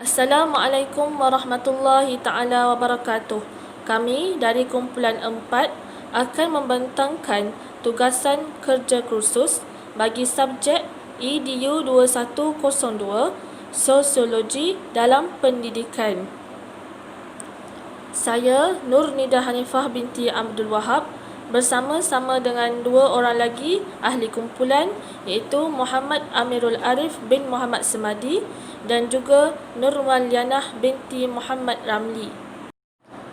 Assalamualaikum warahmatullahi ta'ala wabarakatuh. Kami dari kumpulan 4 akan membentangkan tugasan kerja kursus bagi subjek EDU 2102 Sosiologi dalam Pendidikan. Saya Nur Nida Hanifah binti Abdul Wahab bersama-sama dengan 2 orang lagi ahli kumpulan, iaitu Muhammad Amirul Arif bin Muhammad Semadi dan juga Nur Walianah binti Muhammad Ramli.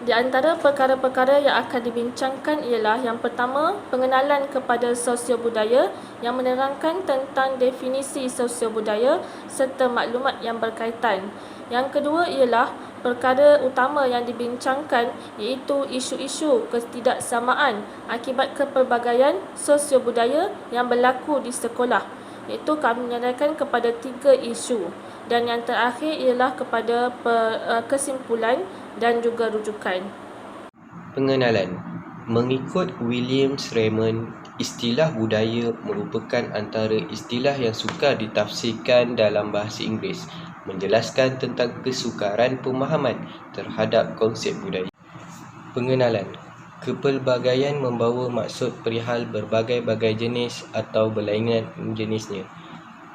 Di antara perkara-perkara yang akan dibincangkan ialah yang pertama, pengenalan kepada sosiobudaya yang menerangkan tentang definisi sosiobudaya serta maklumat yang berkaitan. Yang kedua ialah perkara utama yang dibincangkan iaitu isu-isu ketidaksamaan akibat kepelbagaian sosiobudaya yang berlaku di sekolah, iaitu kami menyerahkan kepada 3 isu. Dan yang terakhir ialah kepada kesimpulan dan juga rujukan. Pengenalan. Mengikut William Raymond, istilah budaya merupakan antara istilah yang sukar ditafsirkan dalam bahasa Inggeris, menjelaskan tentang kesukaran pemahaman terhadap konsep budaya. Pengenalan. Kepelbagaian membawa maksud perihal berbagai-bagai jenis atau berlainan jenisnya.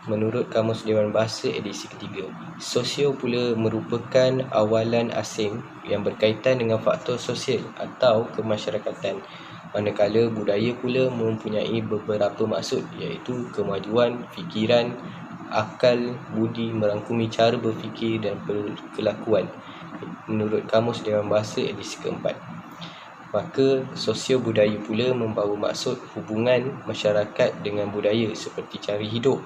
Menurut Kamus Dewan Bahasa edisi ketiga. Sosio pula merupakan awalan asing yang berkaitan dengan faktor sosial atau kemasyarakatan, manakala budaya pula mempunyai beberapa maksud, iaitu kemajuan fikiran, akal, budi, merangkumi cara berfikir dan perkelakuan. Menurut Kamus Dewan Bahasa edisi keempat. Maka sosio budaya pula membawa maksud hubungan masyarakat dengan budaya seperti cara hidup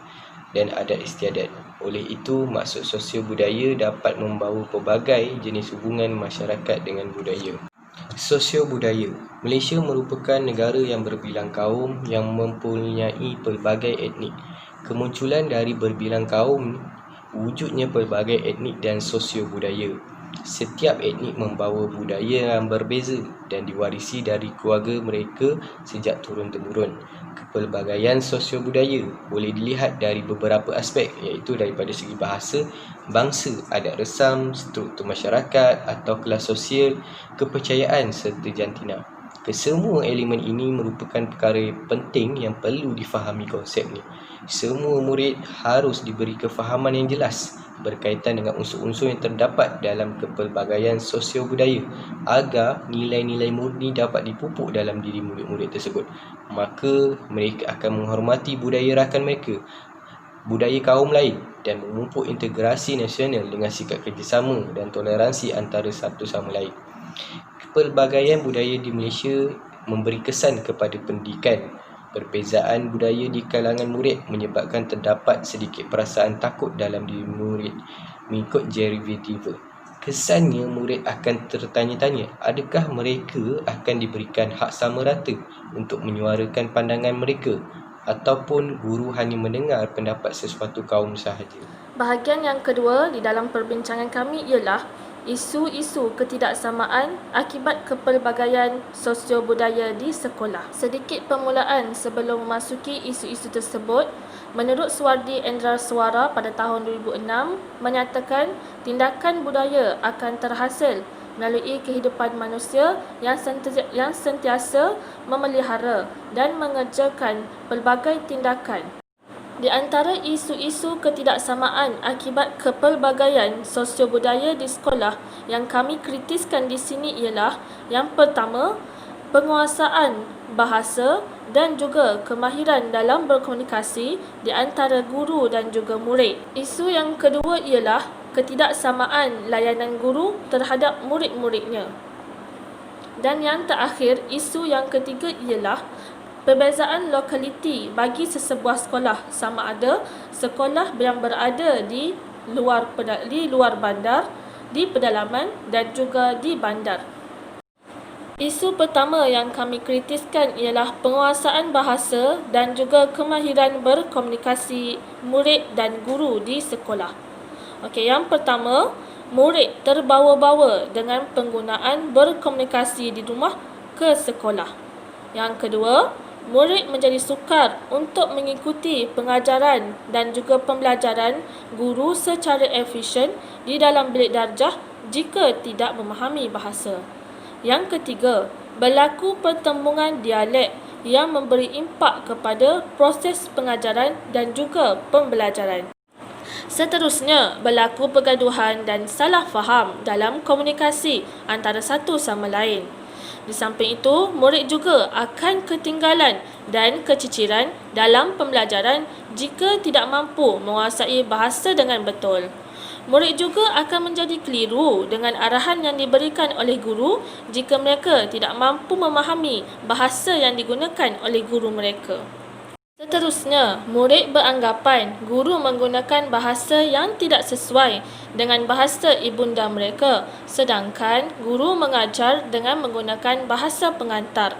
dan adat istiadat. Oleh itu, maksud sosio budaya dapat membawa pelbagai jenis hubungan masyarakat dengan budaya. Sosio budaya. Malaysia merupakan negara yang berbilang kaum yang mempunyai pelbagai etnik. Kemunculan dari berbilang kaum, wujudnya pelbagai etnik dan sosio budaya. Setiap etnik membawa budaya yang berbeza dan diwarisi dari keluarga mereka sejak turun-temurun. Kepelbagaian sosio budaya boleh dilihat dari beberapa aspek, iaitu daripada segi bahasa, bangsa, adat resam, struktur masyarakat atau kelas sosial, kepercayaan serta jantina. Kesemua elemen ini merupakan perkara penting yang perlu difahami konsepnya. Semua murid harus diberi kefahaman yang jelas berkaitan dengan unsur-unsur yang terdapat dalam kepelbagaian sosio budaya agar nilai-nilai murni dapat dipupuk dalam diri murid-murid tersebut. Maka mereka akan menghormati budaya rakan mereka, budaya kaum lain, dan memupuk integrasi nasional dengan sikap kerjasama dan toleransi antara satu sama lain. Pelbagaian budaya di Malaysia memberi kesan kepada pendidikan. Perbezaan budaya di kalangan murid menyebabkan terdapat sedikit perasaan takut dalam diri murid mengikut Jerry Vetiver. Kesannya murid akan tertanya-tanya, adakah mereka akan diberikan hak sama rata untuk menyuarakan pandangan mereka, ataupun guru hanya mendengar pendapat sesuatu kaum sahaja. Bahagian yang kedua di dalam perbincangan kami ialah isu-isu ketidaksamaan akibat kepelbagaian sosio-budaya di sekolah. Sedikit permulaan sebelum memasuki isu-isu tersebut. Menurut Suwardi Endra Suara pada tahun 2006 menyatakan tindakan budaya akan terhasil melalui kehidupan manusia yang sentiasa memelihara dan mengerjakan pelbagai tindakan. Di antara isu-isu ketidaksamaan akibat kepelbagaian sosiobudaya di sekolah yang kami kritiskan di sini ialah yang pertama, penguasaan bahasa dan juga kemahiran dalam berkomunikasi di antara guru dan juga murid. Isu yang kedua ialah ketidaksamaan layanan guru terhadap murid-muridnya. Dan yang terakhir, isu yang ketiga ialah perbezaan lokaliti bagi sesebuah sekolah, sama ada sekolah yang berada di luar bandar, di pedalaman dan juga di bandar. Isu pertama yang kami kritiskan ialah penguasaan bahasa dan juga kemahiran berkomunikasi murid dan guru di sekolah. Okey, yang pertama, murid terbawa-bawa dengan penggunaan berkomunikasi di rumah ke sekolah. Yang kedua, murid menjadi sukar untuk mengikuti pengajaran dan juga pembelajaran guru secara efisien di dalam bilik darjah jika tidak memahami bahasa. Yang ketiga, berlaku pertembungan dialek yang memberi impak kepada proses pengajaran dan juga pembelajaran. Seterusnya, berlaku pergaduhan dan salah faham dalam komunikasi antara satu sama lain. Di samping itu, murid juga akan ketinggalan dan keciciran dalam pembelajaran jika tidak mampu menguasai bahasa dengan betul. Murid juga akan menjadi keliru dengan arahan yang diberikan oleh guru jika mereka tidak mampu memahami bahasa yang digunakan oleh guru mereka. Seterusnya, murid beranggapan guru menggunakan bahasa yang tidak sesuai dengan bahasa ibunda mereka, sedangkan guru mengajar dengan menggunakan bahasa pengantar.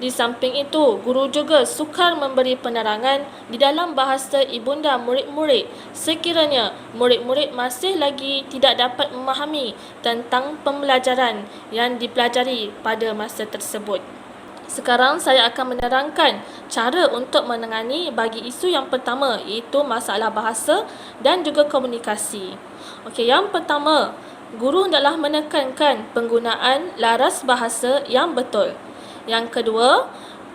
Di samping itu, guru juga sukar memberi penerangan di dalam bahasa ibunda murid-murid sekiranya murid-murid masih lagi tidak dapat memahami tentang pembelajaran yang dipelajari pada masa tersebut. Sekarang saya akan menerangkan cara untuk menangani bagi isu yang pertama, iaitu masalah bahasa dan juga komunikasi. Okey, yang pertama, guru hendaklah menekankan penggunaan laras bahasa yang betul. Yang kedua,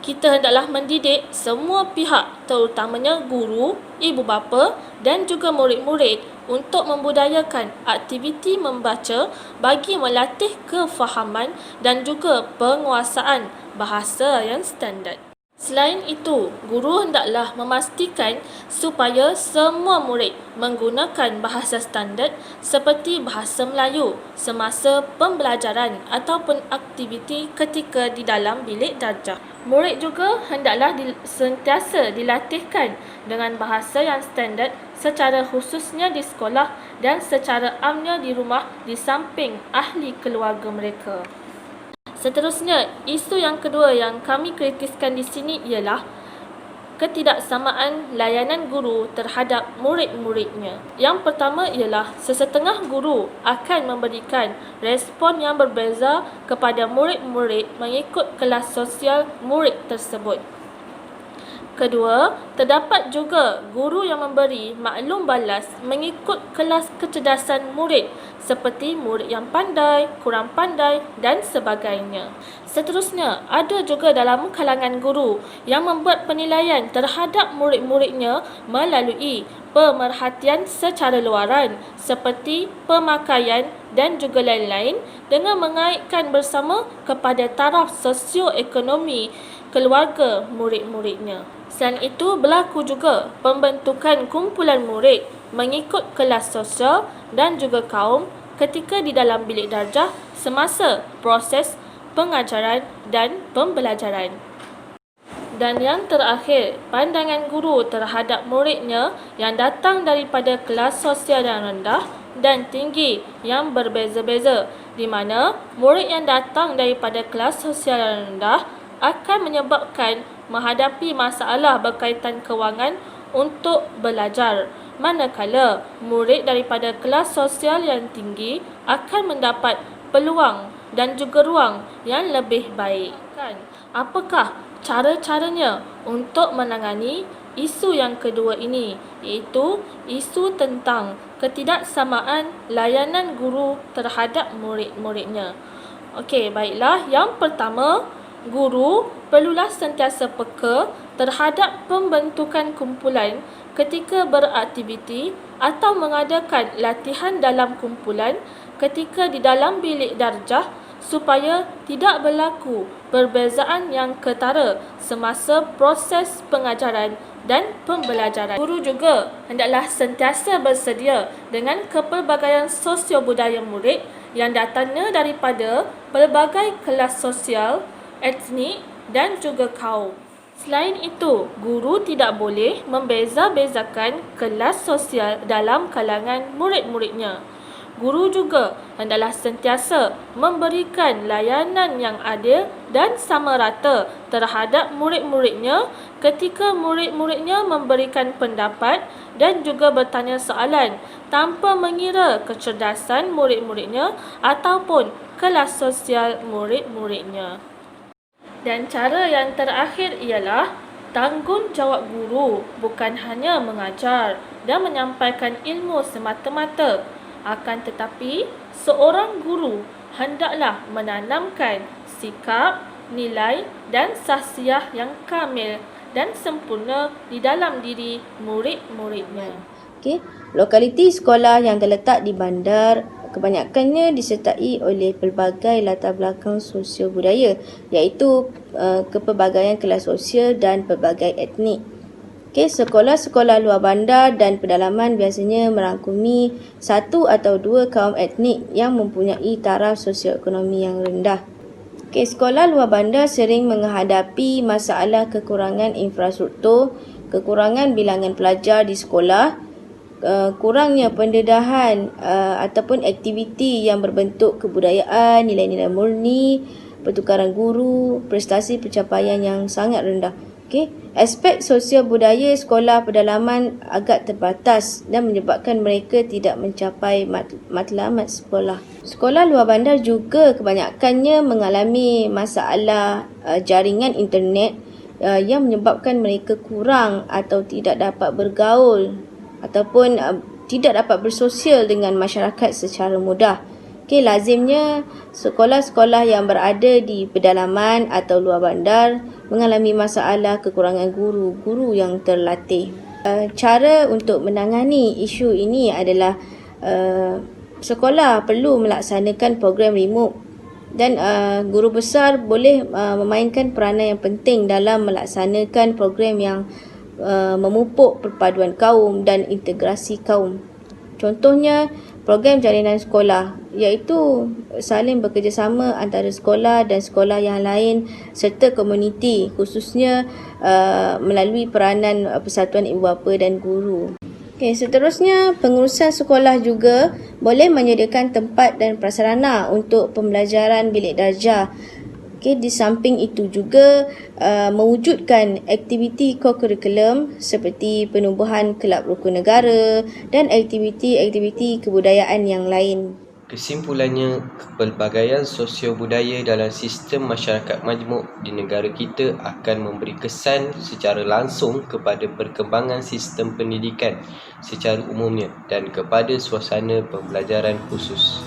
kita hendaklah mendidik semua pihak, terutamanya guru, ibu bapa dan juga murid-murid untuk membudayakan aktiviti membaca bagi melatih kefahaman dan juga penguasaan bahasa yang standard. Selain itu, guru hendaklah memastikan supaya semua murid menggunakan bahasa standard seperti bahasa Melayu semasa pembelajaran ataupun aktiviti ketika di dalam bilik darjah. Murid juga hendaklah sentiasa dilatihkan dengan bahasa yang standard secara khususnya di sekolah dan secara amnya di rumah di samping ahli keluarga mereka. Seterusnya, isu yang kedua yang kami kritiskan di sini ialah ketidaksamaan layanan guru terhadap murid-muridnya. Yang pertama ialah sesetengah guru akan memberikan respon yang berbeza kepada murid-murid mengikut kelas sosial murid tersebut. Kedua, terdapat juga guru yang memberi maklum balas mengikut kelas kecerdasan murid seperti murid yang pandai, kurang pandai dan sebagainya. Seterusnya, ada juga dalam kalangan guru yang membuat penilaian terhadap murid-muridnya melalui pemerhatian secara luaran seperti pemakaian dan juga lain-lain dengan mengaitkan bersama kepada taraf sosioekonomi keluarga murid-muridnya. Selain itu, berlaku juga pembentukan kumpulan murid mengikut kelas sosial dan juga kaum ketika di dalam bilik darjah semasa proses pengajaran dan pembelajaran. Dan yang terakhir, pandangan guru terhadap muridnya yang datang daripada kelas sosial yang rendah dan tinggi yang berbeza-beza, di mana murid yang datang daripada kelas sosial yang rendah akan menyebabkan menghadapi masalah berkaitan kewangan untuk belajar, manakala murid daripada kelas sosial yang tinggi akan mendapat peluang dan juga ruang yang lebih baik. Apakah cara-caranya untuk menangani isu yang kedua ini, iaitu isu tentang ketidaksamaan layanan guru terhadap murid-muridnya? Okey, baiklah. Yang pertama, guru perlulah sentiasa peka terhadap pembentukan kumpulan ketika beraktiviti atau mengadakan latihan dalam kumpulan ketika di dalam bilik darjah supaya tidak berlaku perbezaan yang ketara semasa proses pengajaran dan pembelajaran. Guru juga hendaklah sentiasa bersedia dengan kepelbagaian sosio-budaya murid yang datangnya daripada pelbagai kelas sosial, etnik dan juga kaum. Selain itu, guru tidak boleh membeza-bezakan kelas sosial dalam kalangan murid-muridnya. Guru juga hendaklah sentiasa memberikan layanan yang adil dan sama rata terhadap murid-muridnya ketika murid-muridnya memberikan pendapat dan juga bertanya soalan tanpa mengira kecerdasan murid-muridnya ataupun kelas sosial murid-muridnya. Dan cara yang terakhir ialah tanggungjawab guru bukan hanya mengajar dan menyampaikan ilmu semata-mata. Akan tetapi, seorang guru hendaklah menanamkan sikap, nilai dan sahsiah yang kamil dan sempurna di dalam diri murid-muridnya. Okey, lokaliti sekolah yang terletak di bandar kebanyakannya disertai oleh pelbagai latar belakang sosio budaya, iaitu kepelbagaian kelas sosial dan pelbagai etnik. Okey, sekolah-sekolah luar bandar dan pedalaman biasanya merangkumi satu atau dua kaum etnik yang mempunyai taraf sosioekonomi yang rendah. Okey, sekolah luar bandar sering menghadapi masalah kekurangan infrastruktur, kekurangan bilangan pelajar di sekolah, kurangnya pendedahan ataupun aktiviti yang berbentuk kebudayaan, nilai-nilai murni, pertukaran guru, prestasi pencapaian yang sangat rendah. Okey, aspek sosial budaya sekolah pedalaman agak terbatas dan menyebabkan mereka tidak mencapai matlamat sekolah. Sekolah luar bandar juga kebanyakannya mengalami masalah jaringan internet yang menyebabkan mereka kurang atau tidak dapat bergaul ataupun tidak dapat bersosial dengan masyarakat secara mudah. Okey, lazimnya sekolah-sekolah yang berada di pedalaman atau luar bandar mengalami masalah kekurangan guru-guru yang terlatih. Cara untuk menangani isu ini adalah sekolah perlu melaksanakan program remote dan guru besar boleh memainkan peranan yang penting dalam melaksanakan program yang memupuk perpaduan kaum dan integrasi kaum. Contohnya, program jalinan sekolah iaitu saling bekerjasama antara sekolah dan sekolah yang lain serta komuniti, khususnya melalui peranan persatuan ibu bapa dan guru. Okay, seterusnya, pengurusan sekolah juga boleh menyediakan tempat dan prasarana untuk pembelajaran bilik darjah. Okay, di samping itu juga mewujudkan aktiviti co-curriculum seperti penubuhan kelab rukun negara dan aktiviti-aktiviti kebudayaan yang lain. Kesimpulannya, kepelbagaian sosio-budaya dalam sistem masyarakat majmuk di negara kita akan memberi kesan secara langsung kepada perkembangan sistem pendidikan secara umumnya dan kepada suasana pembelajaran khusus.